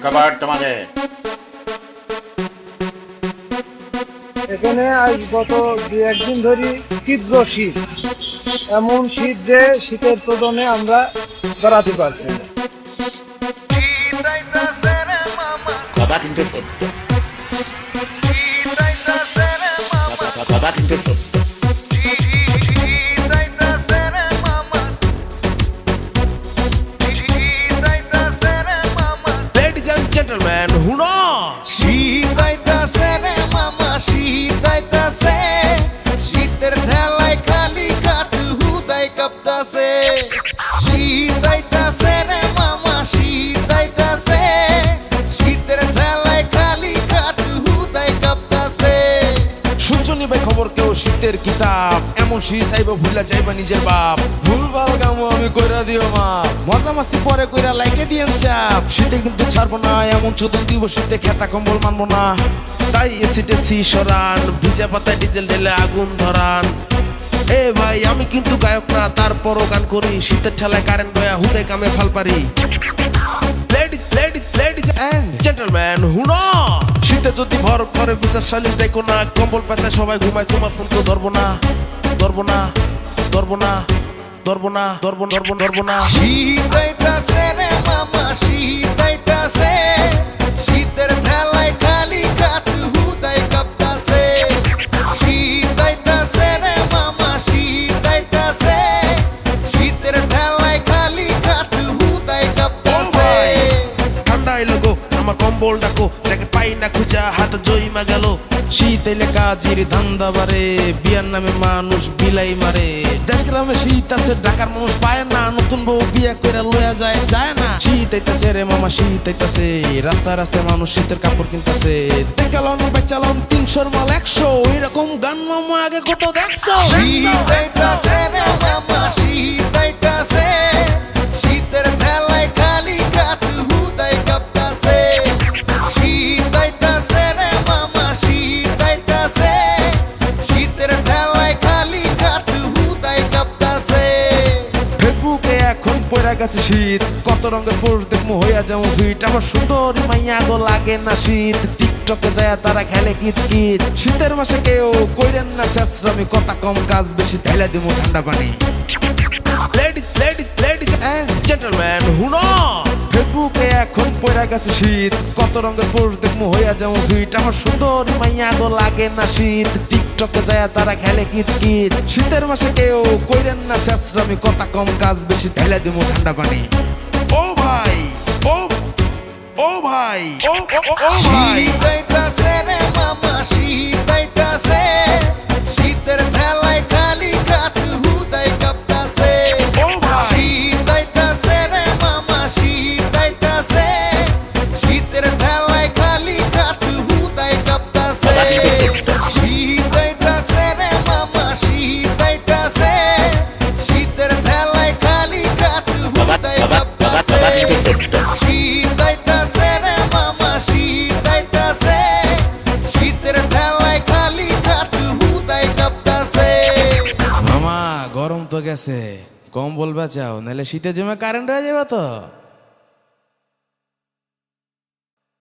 খবর তোমাদের? এখানে আজ গত 2-1 দিন ধরে তীব্র শীত, এমন শীত যে শীতের তোদনে আমরা বেড়াতে পারছি না। কথা কিন্তু সত্য, কথা কিন্তু সত্য। Ladies and gentlemen, হুনো শীত আইতাছে রে মামা, শীত আইতাছে, শীতের ঠেলায় খালি কাঠ হুদাই কাঁপতাছে। শীত আইতাছে রে মামা, শীত আইতাছে, শীতের ঠেলায় খালি কাঠ হুদাই কাঁপতাছে। শুনছো নি ভাই খবর কেউ শীতের কিতাব, এমন শীত আইব ভুলা যাইবা নিজের বাপ। ভুলভাল গামো আমি কইরা দিও মা, মজা মাস্তি পরে কইরা লাইকে দিয়েন চাপ। শীতে কিন্তু ছাড়বো না, এমন চোদন দিব শীতে খেতা কম্বল মানবো না। তাই এসিটেছি সরান, ভিজা পাতায় ডিজেল ঢেলে আগুন ধরান। এ ভাই আমি কিন্তু গায়ক না, তারপরও গান করি। শীতের ঠেলায় কারেন্ট বয়া হুদে কামে ফাল পারি। Ladies and gentlemen, হুনো শীতে যদি ভর করে বিচার শালীন দেখো না, কম্বল পেঁচায় সবাই ঘুমায়, তোমার ফোন কেউ ধরবো না, ধরবো না, ধরবো না, ধরবো না, ধরবো না। শীত আইতাছে রে মামা, শীত আইতাছে, শীতের ঠেলায় খালি কাঠ হুদাই কাঁপতাছে। শীত আইতাছে রে মামা, শীত আইতাছে, শীতের ঠেলায় খালি কাঠ হুদাই কাঁপতাছে। ঠান্ডা এলো গো আমার কম্বল ডাকো, জ্যাকেট পাই না খুঁজা হাত জইমা গেল। শীত এলে কাজির ধান্দা বাড়ে, বিয়ার নামে মানুষ বিলাই মারে। দেশ গ্রামে শীত আছে, ঢাকার মানুষ পায় না, নতুন বউ বিয়া কইরা লয়া যায় যায় না। শীত আইতাছে রে মামা, শীত আইতাছে, রাস্তায় রাস্তায় মানুষ শীতের কাপড় কিনতাছে। দেখালন বেচালন 300 মাল 100, এরকম গান মামা আগে কত দেখছো? শীত আইতাছে রে মামা, শীত আইতাছে, শীতের ঠেলায় খালি কাঠ হুদাই কাঁপতাছে। শীত আইতাছে রে মামা, শীত আইতাছে, শীতের ঠেলায় খালি কাঠ হুদাই কাঁপতাছে। ফেসবুকে এখন পড়া গেছে শীত, কত রঙের পোস্ট দেখবো হইয়া যাবো ফিট। আমার সুন্দরী মাইয়া গো লাগে না শীত, টিকটকে যায় তারা খেলে কিত কিত। শীতের মাসে কেউ কইরেন না শেষরামি, কথা কম কাজ বেশি, ঢেলে দিব ঠান্ডা পানি। Ladies and gentlemen, হুনো ফেসবুকে এখন পড়া গেছে শীত, কত রঙের পোস্ট দেখবো হইয়া যাবো ফিট। আমার সুন্দরী মাইয়া গো লাগে না শীত, টিকটকে যায় তারা খেলে কিত কিত। শীতের মাসে কেউ কইরেন না শেষরামি, কথা কম কাজ বেশি, ঢেলে দিব ঠান্ডা পানি। ও ভাই, ও ভাই, ও ভাই। শীত আইতাছে রে মামা, শীত আইতাছে, শীতের ঠেলায় খালি কাঠ হুদাই কাঁপতাছে। ও ভাই। শীত আইতাছে রে মামা, শীত আইতাছে, শীতের ঠেলায় খালি কাঠ হুদাই কাঁপতাছে। শীত আইতাছে রে মামা, শীত আইতাছে, শীতের ঠেলায় খালি কাঠ হুদাই কাঁপতাছে। শীত আইতাছে রে মামা, শীত আইতাছে, শীতের ঠেলায় খালি কাঠ হুদাই কাঁপতাছে। মামা গরম তো গেছে, কম্বল বাঁচাও, নাহলে শীতে জমে কারেন্ট হয়ে যাবে তো।